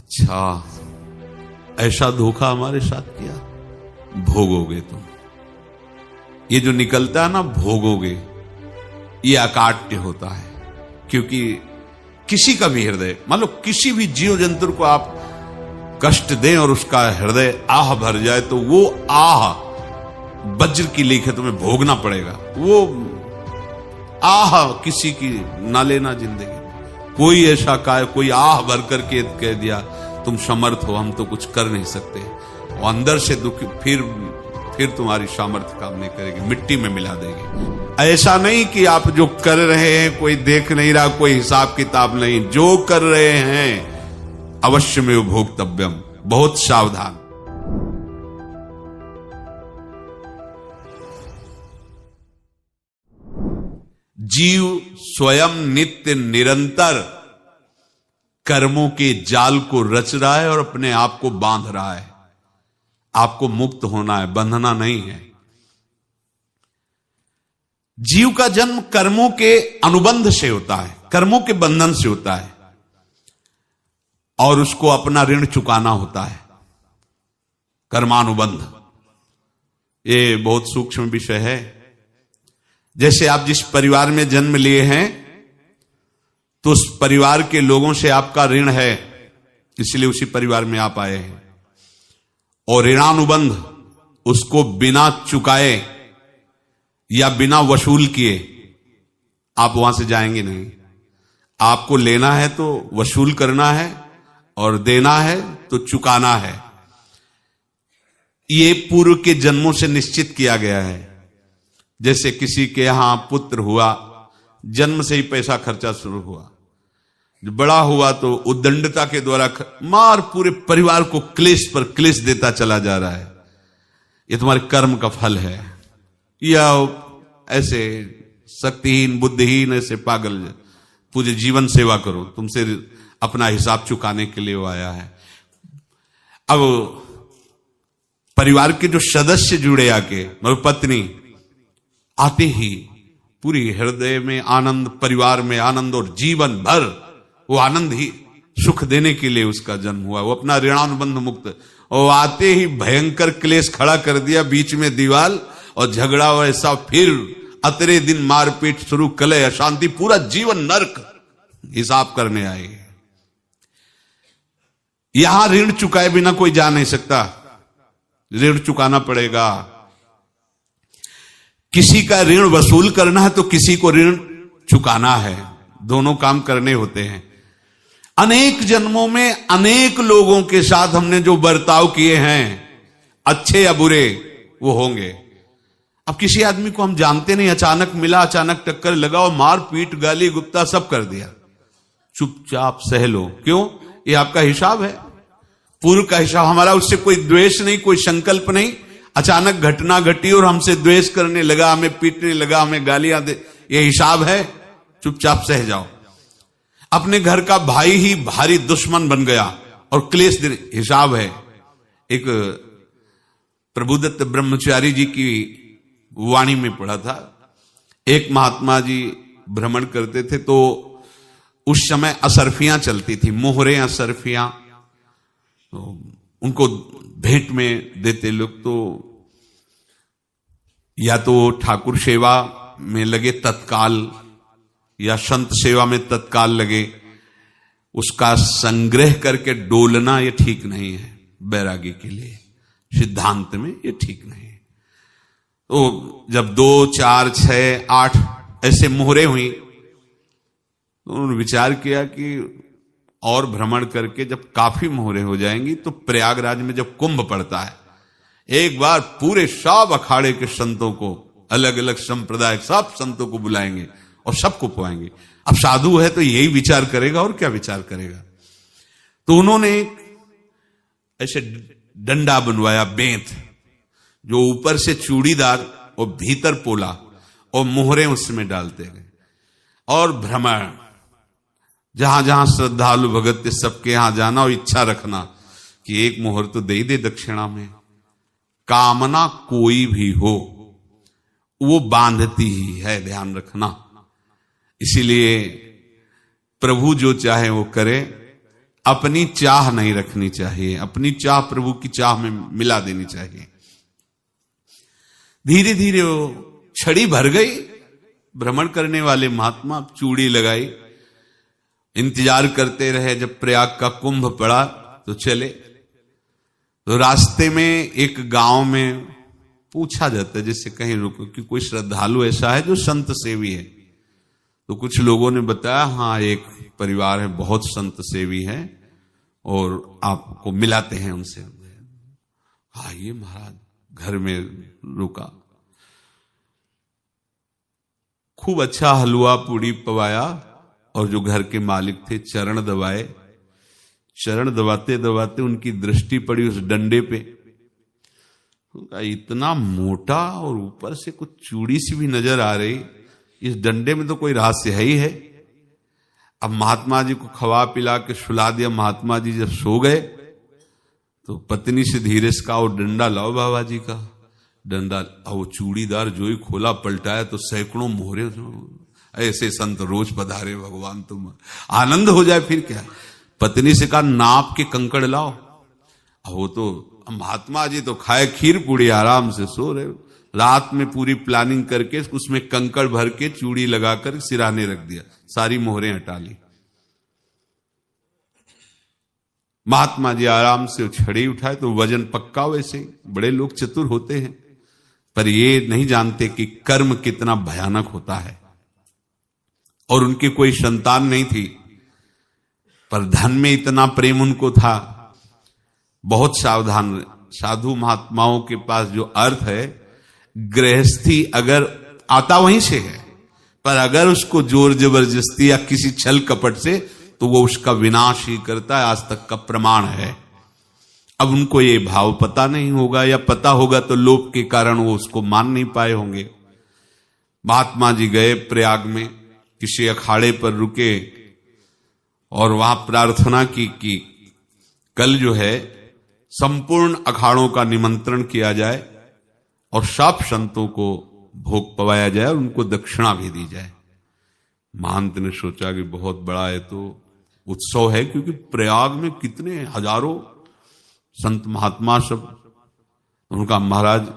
अच्छा, ऐसा धोखा हमारे साथ किया, भोगोगे तुम। ये जो निकलता है ना, भोगोगे, ये अकाट्य होता है। क्योंकि किसी का भी हृदय, मान लो किसी भी जीव जंतु को आप कष्ट दें और उसका हृदय आह भर जाए, तो वो आह वज्र की लीक है, तुम्हें भोगना पड़ेगा। वो आह किसी की ना लेना जिंदगी। कोई ऐसा कोई आह भर करके कह दिया तुम समर्थ हो, हम तो कुछ कर नहीं सकते, वो अंदर से दुखी, फिर तुम्हारी सामर्थ्य काम नहीं करेगी, मिट्टी में मिला देगी। ऐसा नहीं कि आप जो कर रहे हैं कोई देख नहीं रहा, कोई हिसाब किताब नहीं, जो कर रहे हैं अवश्य में भोक्तव्यम, बहुत सावधान। जीव स्वयं नित्य निरंतर कर्मों के जाल को रच रहा है और अपने आप को बांध रहा है। आपको मुक्त होना है, बंधना नहीं है। जीव का जन्म कर्मों के अनुबंध से होता है, कर्मों के बंधन से होता है, और उसको अपना ऋण चुकाना होता है। कर्मानुबंध ये बहुत सूक्ष्म विषय है। जैसे आप जिस परिवार में जन्म लिए हैं, तो उस परिवार के लोगों से आपका ऋण है, इसलिए उसी परिवार में आप आए हैं। और ऋणानुबंध, उसको बिना चुकाए या बिना वसूल किए आप वहां से जाएंगे नहीं। आपको लेना है तो वसूल करना है, और देना है तो चुकाना है। ये पूर्व के जन्मों से निश्चित किया गया है। जैसे किसी के यहां पुत्र हुआ, जन्म से ही पैसा खर्चा शुरू हुआ, जो बड़ा हुआ तो उद्दंडता के द्वारा मार पूरे परिवार को क्लेश पर क्लेश देता चला जा रहा है। ये तुम्हारे कर्म का फल है। या ऐसे शक्तिहीन बुद्धिहीन ऐसे पागल पूरे जीवन सेवा करो, तुमसे अपना हिसाब चुकाने के लिए वो आया है। अब परिवार के जो सदस्य जुड़े आके, मतलब पत्नी आते ही पूरी हृदय में आनंद, परिवार में आनंद, और जीवन भर वो आनंद ही सुख देने के लिए उसका जन्म हुआ। वो अपना ऋणानुबंध मुक्त, और आते ही भयंकर क्लेश खड़ा कर दिया, बीच में दीवाल और झगड़ा वैसा, फिर अतरे दिन मारपीट शुरू, कलह अशांति, पूरा जीवन नरक हिसाब करने आए। यहां ऋण चुकाए बिना कोई जा नहीं सकता, ऋण चुकाना पड़ेगा। किसी का ऋण वसूल करना है तो किसी को ऋण चुकाना है, दोनों काम करने होते हैं। अनेक जन्मों में अनेक लोगों के साथ हमने जो बर्ताव किए हैं, अच्छे या बुरे, वो होंगे। अब किसी आदमी को हम जानते नहीं, अचानक मिला, अचानक टक्कर लगा और मार पीट गाली गुप्ता सब कर दिया, चुपचाप सह लो। क्यों? ये आपका हिसाब है, पूर्व का हिसाब। हमारा उससे कोई द्वेष नहीं, कोई संकल्प नहीं। अचानक घटना घटी और हमसे द्वेष करने लगा, हमें पीटने लगा, हमें गालियां दे, ये हिसाब है, चुपचाप सह जाओ। अपने घर का भाई ही भारी दुश्मन बन गया और क्लेश देने, हिसाब है। एक प्रभुदत्त ब्रह्मचारी जी की वाणी में पढ़ा था, एक महात्मा जी भ्रमण करते थे, तो उस समय असरफियां चलती थी, मोहरे असरफियां, तो उनको भेंट में देते लोग। तो या तो ठाकुर सेवा में लगे तत्काल, या संत सेवा में तत्काल लगे, उसका संग्रह करके डोलना ये ठीक नहीं है बैरागी के लिए, सिद्धांत में ये ठीक नहीं है। तो जब 2, 4, 6, 8 ऐसे मोहरे हुई, तो उन्होंने विचार किया कि और भ्रमण करके जब काफी मोहरे हो जाएंगी तो प्रयागराज में जब कुंभ पड़ता है, एक बार पूरे सब अखाड़े के संतों को, अलग अलग संप्रदाय सब संतों को बुलाएंगे और सबको पुआएंगे। अब साधु है तो यही विचार करेगा, और क्या विचार करेगा। तो उन्होंने ऐसे डंडा बनवाया, बेंत, जो ऊपर से चूड़ीदार और भीतर पोला, और मोहरे उसमें डालते गए। और भ्रमण, जहां जहां श्रद्धालु भगत थे सबके यहां जाना और इच्छा रखना कि एक मोहर तो दे दे दक्षिणा में। कामना कोई भी हो वो बांधती ही है, ध्यान रखना। इसीलिए प्रभु जो चाहे वो करे, अपनी चाह नहीं रखनी चाहिए, अपनी चाह प्रभु की चाह में मिला देनी चाहिए। धीरे धीरे वो छड़ी भर गई। भ्रमण करने वाले महात्मा चूड़ी लगाई, इंतजार करते रहे। जब प्रयाग का कुंभ पड़ा तो चले। तो रास्ते में एक गांव में पूछा जाता है, जैसे कहीं रुको कि कोई श्रद्धालु ऐसा है जो संत सेवी है। तो कुछ लोगों ने बताया, हाँ एक परिवार है बहुत संत सेवी है और आपको मिलाते हैं उनसे। हाँ ये महाराज घर में रुका, खूब अच्छा हलवा पूड़ी पवाया और जो घर के मालिक थे चरण दबाए। चरण दबाते दबाते उनकी दृष्टि पड़ी उस डंडे पे। इतना मोटा और ऊपर से कुछ चूड़ी सी भी नजर आ रही, इस डंडे में तो कोई रहस्य है ही है। अब महात्मा जी को खवा पिला के सुला दिया। महात्मा जी जब सो गए तो पत्नी से धीरे से कहा, वो डंडा लाओ बाबा जी का डंडा। वो चूड़ीदार जो ही खोला पलटाया तो सैकड़ों मोहरे। ऐसे संत रोज पधारे भगवान, तुम आनंद हो जाए फिर क्या। पत्नी से कहा नाप के कंकड़ लाओ। वो तो महात्मा जी तो खाए खीर पूड़ी, आराम से सो रहे। रात में पूरी प्लानिंग करके उसमें कंकड़ भर के चूड़ी लगाकर सिराने रख दिया, सारी मोहरें हटा ली। महात्मा जी आराम से छड़ी उठाए तो वजन पक्का। वैसे बड़े लोग चतुर होते हैं, पर ये नहीं जानते कि कर्म कितना भयानक होता है। और उनकी कोई संतान नहीं थी, पर धन में इतना प्रेम उनको था। बहुत सावधान। साधु महात्माओं के पास जो अर्थ है, गृहस्थी अगर आता वहीं से है, पर अगर उसको जोर जबरदस्ती या किसी छल कपट से, तो वो उसका विनाश ही करता है। आज तक का प्रमाण है। अब उनको ये भाव पता नहीं होगा, या पता होगा तो लोभ के कारण वो उसको मान नहीं पाए होंगे। महात्मा जी गए प्रयाग में, किसी अखाड़े पर रुके और वहां प्रार्थना की कि कल जो है संपूर्ण अखाड़ों का निमंत्रण किया जाए और सब संतों को भोग पवाया जाए और उनको दक्षिणा भी दी जाए। महंत ने सोचा कि बहुत बड़ा है तो उत्सव है, क्योंकि प्रयाग में कितने हजारों संत महात्मा सब। उनका महाराज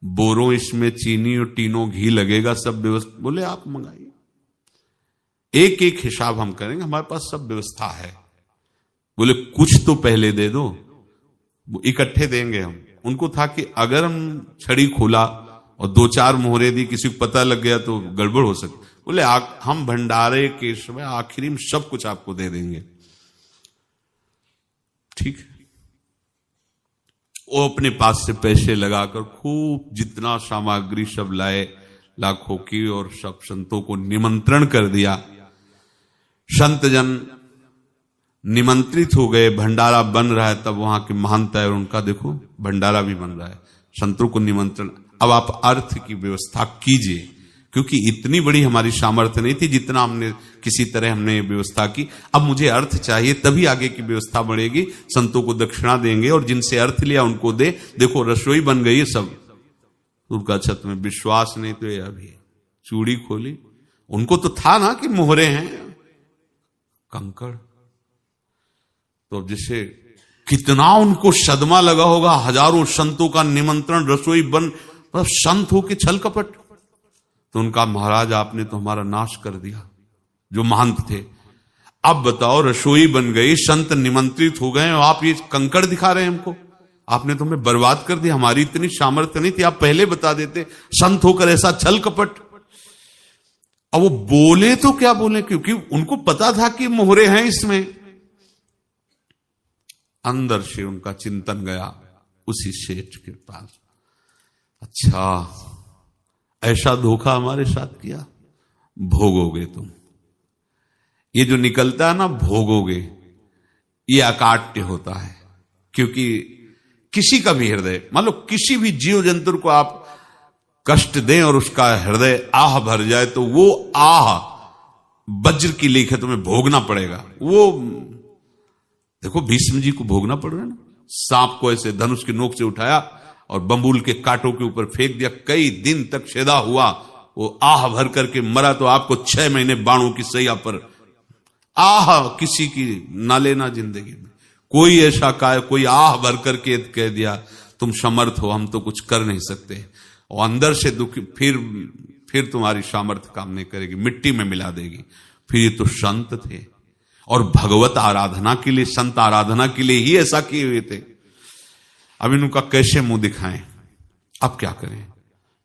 बोरों इसमें चीनी और टीनों घी लगेगा, सब व्यवस्था। बोले आप मंगाइए, एक एक हिसाब हम करेंगे, हमारे पास सब व्यवस्था है। बोले कुछ तो पहले दे दो, इकट्ठे देंगे हम। उनको था कि अगर हम छड़ी खोला और दो चार मोहरे दी, किसी को पता लग गया तो गड़बड़ हो सकती। बोले हम भंडारे के समय आखिरी में सब कुछ आपको दे देंगे। ठीक है। वो अपने पास से पैसे लगाकर खूब जितना सामग्री सब लाए, लाखों की, और सब संतों को निमंत्रण कर दिया। संत जन निमंत्रित हो गए, भंडारा बन रहा है। तब वहां के महंत है और उनका देखो भंडारा भी बन रहा है, संतों को निमंत्रण। अब आप अर्थ की व्यवस्था कीजिए, क्योंकि इतनी बड़ी हमारी सामर्थ्य नहीं थी जितना हमने किसी तरह हमने व्यवस्था की। अब मुझे अर्थ चाहिए, तभी आगे की व्यवस्था बढ़ेगी। संतों को दक्षिणा देंगे और जिनसे अर्थ लिया उनको दे। देखो रसोई बन गई है सब। उनका छत में विश्वास नहीं तो ये अभी चूड़ी खोली। उनको तो था ना कि मोहरे हैं, कंकड़। तो जैसे कितना उनको सदमा लगा होगा। हजारों संतों का निमंत्रण, रसोई बन, मतलब संत हो के छल कपट। तो उनका महाराज आपने तो हमारा नाश कर दिया, जो महंत थे। अब बताओ रसोई बन गई, संत निमंत्रित हो गए और आप ये कंकड़ दिखा रहे हैं हमको। आपने तो हमें बर्बाद कर दिया, हमारी इतनी सामर्थ्य नहीं थी, आप पहले बता देते। संत होकर ऐसा छल कपट। अब वो बोले तो क्या बोले, क्योंकि उनको पता था कि मोहरे हैं इसमें। अंदर से उनका चिंतन गया उसी सेठ के पास, अच्छा ऐसा धोखा हमारे साथ किया, भोगोगे तुम। ये जो निकलता है ना भोगोगे, ये अकाट्य होता है। क्योंकि किसी का भी हृदय, मान लो किसी भी जीव जंतु को आप कष्ट दें और उसका हृदय आह भर जाए, तो वो आह वज्र की लेख है, तुम्हें भोगना पड़ेगा। वो देखो भीष्म जी को भोगना पड़ रहा है ना। सांप को ऐसे धनुष की नोक से उठाया और बंबूल के कांटों के ऊपर फेंक दिया, कई दिन तक छेदा हुआ, वो आह भर करके मरा। तो आपको 6 महीने बाणों की सैया पर आह किसी की ना लेना जिंदगी में। कोई ऐसा कोई आह भर करके कह दिया तुम समर्थ हो, हम तो कुछ कर नहीं सकते, और अंदर से दुखी, फिर तुम्हारी सामर्थ्य काम नहीं करेगी, मिट्टी में मिला देगी। फिर ये तो संत थे और भगवत आराधना के लिए, संत आराधना के लिए ही ऐसा किए हुए थे। अब इनका कैसे मुंह दिखाएं, अब क्या करें।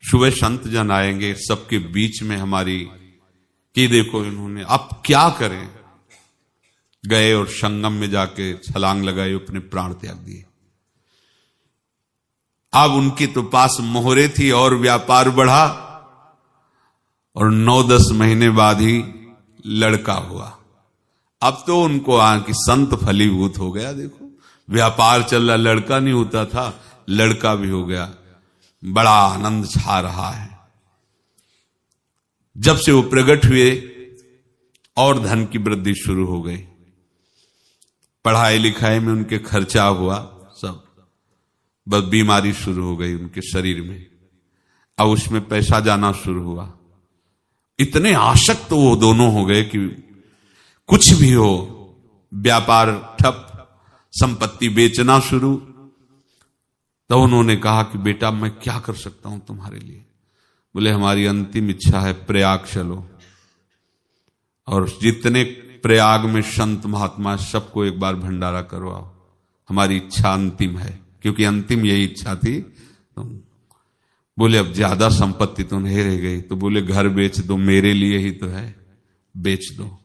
सुबह संत जन आएंगे, सबके बीच में हमारी कि देखो इन्होंने, अब क्या करें। गए और संगम में जाके छलांग लगाई, अपने प्राण त्याग दिए। अब उनके तो पास मोहरे थी और व्यापार बढ़ा, और 9-10 महीने बाद ही लड़का हुआ। अब तो उनको कि संत फलीभूत हो गया। देखो व्यापार चल रहा, लड़का नहीं होता था, लड़का भी हो गया, बड़ा आनंद छा रहा है। जब से वो प्रकट हुए और धन की वृद्धि शुरू हो गई, पढ़ाई लिखाई में उनके खर्चा हुआ सब, बस बीमारी शुरू हो गई उनके शरीर में, अब उसमें पैसा जाना शुरू हुआ। इतने आसक्त तो वो दोनों हो गए कि कुछ भी हो, व्यापार ठप, संपत्ति बेचना शुरू। तो उन्होंने कहा कि बेटा मैं क्या कर सकता हूं तुम्हारे लिए। बोले हमारी अंतिम इच्छा है प्रयाग चलो, और जितने प्रयाग में संत महात्मा सबको एक बार भंडारा करवाओ, हमारी इच्छा अंतिम है, क्योंकि अंतिम यही इच्छा थी। तो बोले अब ज्यादा संपत्ति तो नहीं रह गई, तो बोले घर बेच दो, मेरे लिए ही तो है, बेच दो।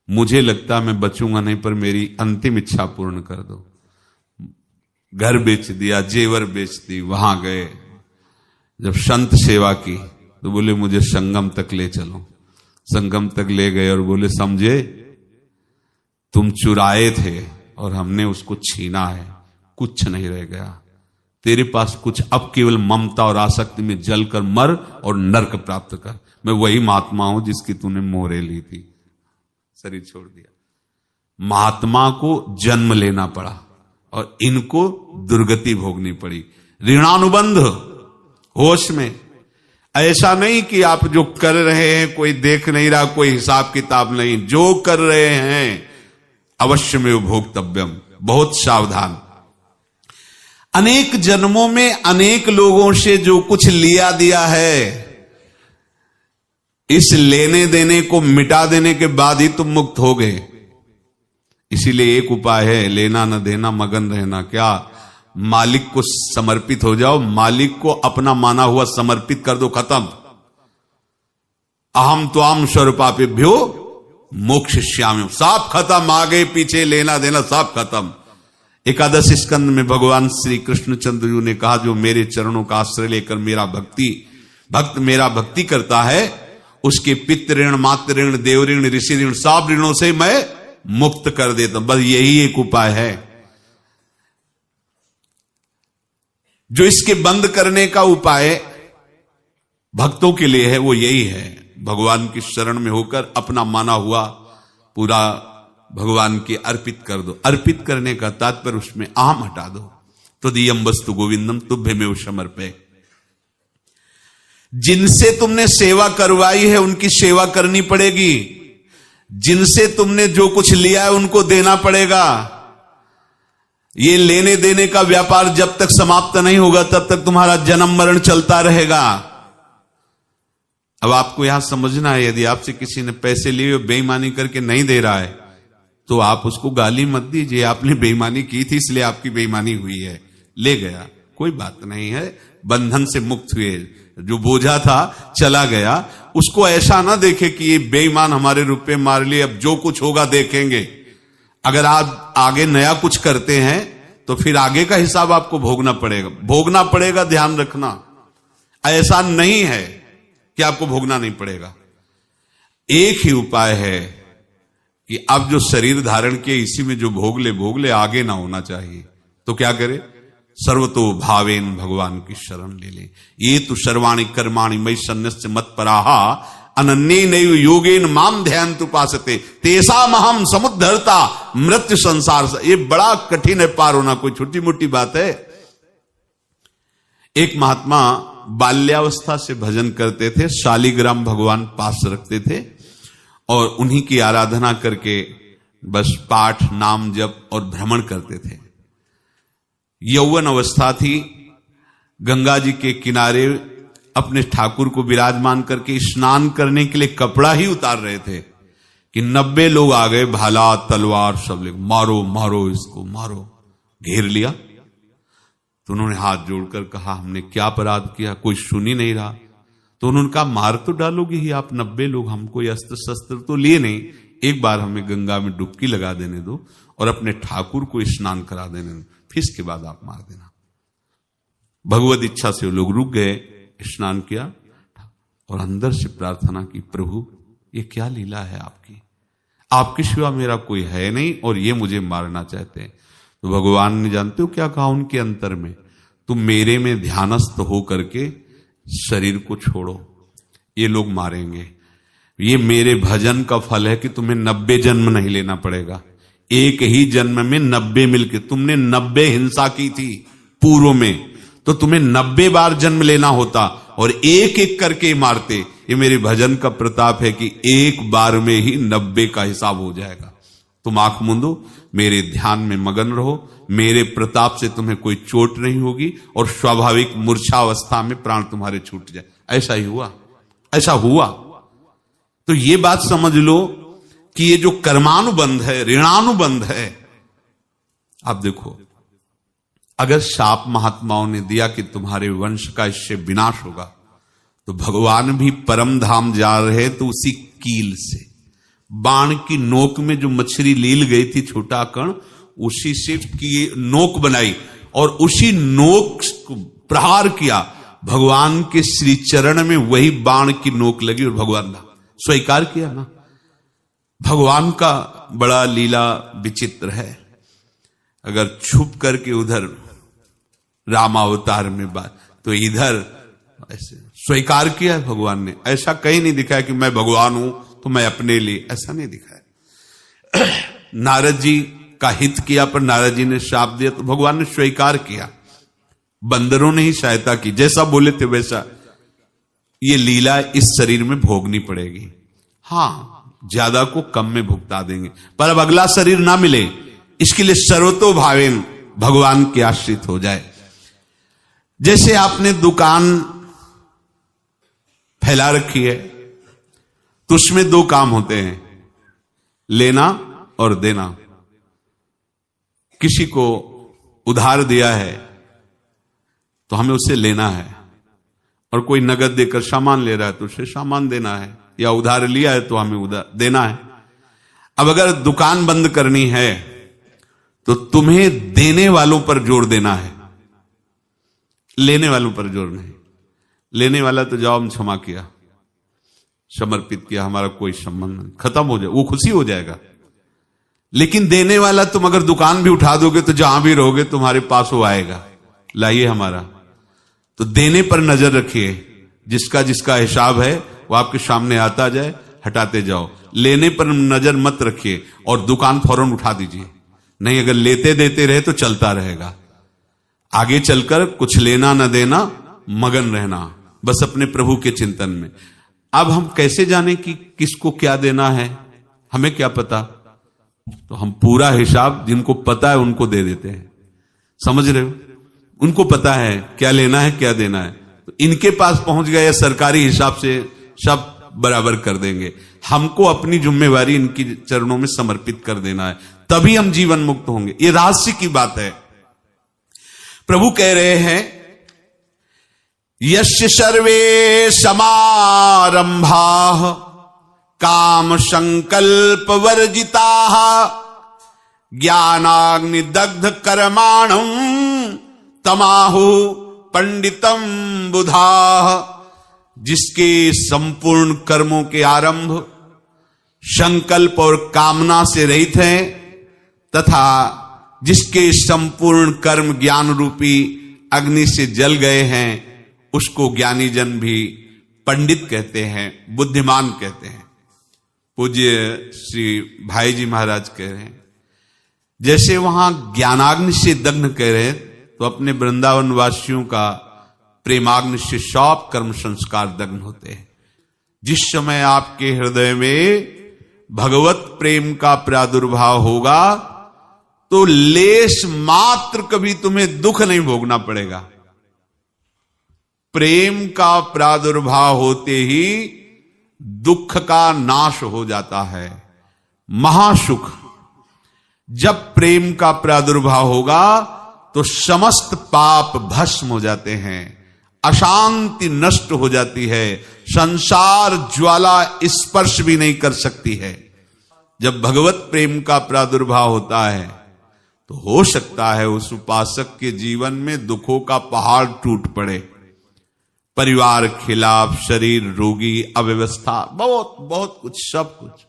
मुझे लगता मैं बचूंगा नहीं, पर मेरी अंतिम इच्छा पूर्ण कर दो। घर बेच दिया, जेवर बेच दी। वहां गए, जब संत सेवा की तो बोले मुझे संगम तक ले चलो। संगम तक ले गए और बोले समझे तुम चुराए थे और हमने उसको छीना है, कुछ नहीं रह गया तेरे पास कुछ, अब केवल ममता और आसक्ति में जलकर मर और नरक प्राप्त कर। मैं वही महात्मा हूं जिसकी तूने मोहरे ली थी, शरीर छोड़ दिया। महात्मा को जन्म लेना पड़ा और इनको दुर्गति भोगनी पड़ी। ऋणानुबंध होश में, ऐसा नहीं कि आप जो कर रहे हैं कोई देख नहीं रहा, कोई हिसाब किताब नहीं, जो कर रहे हैं अवश्य में भोक्तव्यम, बहुत सावधान। अनेक जन्मों में अनेक लोगों से जो कुछ लिया दिया है, इस लेने देने को मिटा देने के बाद ही तुम मुक्त हो गए। इसीलिए एक उपाय है, लेना न देना मगन रहना। क्या? मालिक को समर्पित हो जाओ, मालिक को अपना माना हुआ समर्पित कर दो, खत्म। अहम त्वाम स्वरूपापेभ्यो मोक्षयिष्यामि, सब खत्म, आगे पीछे लेना देना सब खत्म। एकादश स्कंद में भगवान श्री कृष्णचंद्र जी ने कहा जो मेरे चरणों का आश्रय लेकर भक्त मेरा भक्ति करता है, उसके पितृ ऋण, मातृ ऋण, देव ऋण, ऋषि ऋण, सब ऋणों से मैं मुक्त कर देता हूं। बस यही एक उपाय है जो इसके बंद करने का उपाय भक्तों के लिए है, वो यही है, भगवान की शरण में होकर अपना माना हुआ पूरा भगवान के अर्पित कर दो। अर्पित करने का तात्पर्य उसमें अहम हटा दो। त्वदीयं वस्तु गोविंदम तुभ्यमेव समर्पये। जिनसे तुमने सेवा करवाई है उनकी सेवा करनी पड़ेगी, जिनसे तुमने जो कुछ लिया है उनको देना पड़ेगा। ये लेने देने का व्यापार जब तक समाप्त नहीं होगा तब तक तुम्हारा जन्म मरण चलता रहेगा। अब आपको यहां समझना है, यदि आपसे किसी ने पैसे लिए बेईमानी करके नहीं दे रहा है तो आप उसको गाली मत दीजिए, आपने बेईमानी की थी इसलिए आपकी बेईमानी हुई है, ले गया, कोई बात नहीं है, बंधन से मुक्त हुए, जो बोझा था चला गया। उसको ऐसा ना देखे कि ये बेईमान हमारे रुपए मार लिए, अब जो कुछ होगा देखेंगे। अगर आप आगे नया कुछ करते हैं तो फिर आगे का हिसाब आपको भोगना पड़ेगा, ध्यान रखना। ऐसा नहीं है कि आपको भोगना नहीं पड़ेगा। एक ही उपाय है कि अब जो शरीर धारण किए इसी में जो भोग ले, आगे ना होना चाहिए। तो क्या करे? सर्वतो भावेन भगवान की शरण ले ले। ये तो सर्वाणि कर्माणि मयि सन्न्यस्य मत्पराहा अनन्ये नैव योगेन माम ध्यायन्तु उपासते तेषाम् अहम् समुद्धर्ता मृत्यु संसार। ये बड़ा कठिन है पार होना, कोई छोटी मोटी बात है। एक महात्मा बाल्यावस्था से भजन करते थे, शालिग्राम भगवान पास रखते थे और उन्हीं की आराधना करके बस पाठ, नाम, जप और भ्रमण करते थे। यौवन अवस्था थी, गंगा जी के किनारे अपने ठाकुर को विराजमान करके स्नान करने के लिए कपड़ा ही उतार रहे थे कि 90 लोग आ गए, भाला तलवार सब लेकर, मारो मारो इसको मारो, घेर लिया। तो उन्होंने हाथ जोड़कर कहा, हमने क्या अपराध किया, कोई सुन ही नहीं रहा। तो उन्होंने कहा, मार तो डालोगे ही आप 90 लोग, हमको अस्त्र शस्त्र तो लिए नहीं, एक बार हमें गंगा में डुबकी लगा देने दो और अपने ठाकुर को स्नान करा देने दो, फिर इसके बाद आप मार देना। भगवत इच्छा से वो लोग रुक गए, स्नान किया और अंदर से प्रार्थना की, प्रभु ये क्या लीला है आपकी, आपके सिवा मेरा कोई है नहीं और ये मुझे मारना चाहते हैं। तो भगवान ने, जानते हो क्या कहा उनके अंतर में, तुम मेरे में ध्यानस्थ हो करके शरीर को छोड़ो, ये लोग मारेंगे। ये मेरे भजन का फल है कि तुम्हें 90 जन्म नहीं लेना पड़ेगा, एक ही जन्म में 90 मिलके, तुमने 90 हिंसा की थी पूर्व में, तो तुम्हें 90 बार जन्म लेना होता और एक एक करके मारते। ये मेरे भजन का प्रताप है कि एक बार में ही 90 का हिसाब हो जाएगा। तुम आंख मूंदो, मेरे ध्यान में मगन रहो, मेरे प्रताप से तुम्हें कोई चोट नहीं होगी और स्वाभाविक मूर्छा अवस्था में प्राण तुम्हारे छूट जाए। ऐसा ही हुआ, ऐसा हुआ। तो ये बात समझ लो कि ये जो कर्मानुबंध है, ऋणानुबंध है। आप देखो, अगर शाप महात्माओं ने दिया कि तुम्हारे वंश का इससे विनाश होगा, तो भगवान भी परम धाम जा रहे तो उसी कील से, बाण की नोक में जो मछली लील गई थी, छोटा कण, उसी से की नोक बनाई और उसी नोक को प्रहार किया। भगवान के श्री चरण में वही बाण की नोक लगी और भगवान ने स्वीकार किया ना। भगवान का बड़ा लीला विचित्र है। अगर छुप करके उधर रामावतार में बात, तो इधर ऐसे स्वीकार किया है भगवान ने। ऐसा कहीं नहीं दिखाया कि मैं भगवान हूं तो मैं अपने लिए, ऐसा नहीं दिखाया। नारद जी का हित किया पर नारद जी ने शाप दिया तो भगवान ने स्वीकार किया। बंदरों ने ही सहायता की, जैसा बोले थे वैसा। ये लीला इस शरीर में भोगनी पड़ेगी। हाँ, ज्यादा को कम में भुगता देंगे, पर अब अगला शरीर ना मिले, इसके लिए सर्वतो भावेन भगवान के आश्रित हो जाए। जैसे आपने दुकान फैला रखी है तो उसमें दो काम होते हैं, लेना और देना। किसी को उधार दिया है तो हमें उसे लेना है, और कोई नगद देकर सामान ले रहा है तो उसे सामान देना है, या उधार लिया है तो हमें उधार देना है। अब अगर दुकान बंद करनी है तो तुम्हें देने वालों पर जोर देना है, लेने वालों पर जोर नहीं। लेने वाला तो जाओ, हम क्षमा किया, समर्पित किया, हमारा कोई संबंध नहीं, खत्म हो जाए, वो खुशी हो जाएगा। लेकिन देने वाला, तुम अगर दुकान भी उठा दोगे तो जहां भी रहोगे तुम्हारे पास वो आएगा, लाइए हमारा। तो देने पर नजर रखिए, जिसका जिसका हिसाब है वो आपके सामने आता जाए, हटाते जाओ। लेने पर नजर मत रखिए और दुकान फौरन उठा दीजिए, नहीं अगर लेते देते रहे तो चलता रहेगा। आगे चलकर कुछ लेना न देना, मगन रहना बस अपने प्रभु के चिंतन में। अब हम कैसे जाने कि किसको क्या देना है, हमें क्या पता? तो हम पूरा हिसाब जिनको पता है उनको दे देते हैं, समझ रहे हो? उनको पता है क्या लेना है क्या देना है, तो इनके पास पहुंच गए, सरकारी हिसाब से सब बराबर कर देंगे। हमको अपनी जिम्मेवारी इनकी चरणों में समर्पित कर देना है, तभी हम जीवन मुक्त होंगे। ये रहस्य की बात है। प्रभु कह रहे हैं, यस्य सर्वे समारंभाः काम संकल्प वर्जिताः ज्ञानाग्नि दग्ध कर्माणं तमाहु पंडितम बुधाः। जिसके संपूर्ण कर्मों के आरंभ संकल्प और कामना से रहित हैं, तथा जिसके संपूर्ण कर्म ज्ञान रूपी अग्नि से जल गए हैं, उसको ज्ञानी जन भी पंडित कहते हैं, बुद्धिमान कहते हैं। पूज्य श्री भाई जी महाराज कह रहे हैं, जैसे वहां ज्ञानाग्नि से दग्न कह रहे हैं, तो अपने वृंदावन वासियों का प्रेमाग्नि से सब कर्म संस्कार दग्न होते हैं। जिस समय आपके हृदय में भगवत प्रेम का प्रादुर्भाव होगा तो लेश मात्र कभी तुम्हें दुख नहीं भोगना पड़ेगा। प्रेम का प्रादुर्भाव होते ही दुख का नाश हो जाता है, महासुख। जब प्रेम का प्रादुर्भाव होगा तो समस्त पाप भस्म हो जाते हैं, अशांति नष्ट हो जाती है, संसार ज्वाला स्पर्श भी नहीं कर सकती है। जब भगवत प्रेम का प्रादुर्भाव होता है तो हो सकता है उस उपासक के जीवन में दुखों का पहाड़ टूट पड़े, परिवार खिलाफ, शरीर रोगी, अव्यवस्था, बहुत बहुत कुछ, सब कुछ।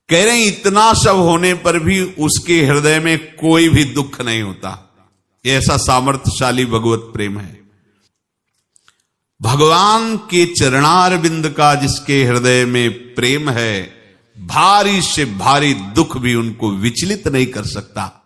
कह रहे हैं इतना सब होने पर भी उसके हृदय में कोई भी दुख नहीं होता। ऐसा सामर्थ्यशाली भगवत प्रेम है। भगवान के चरणारविंद का जिसके हृदय में प्रेम है, भारी से भारी दुख भी उनको विचलित नहीं कर सकता।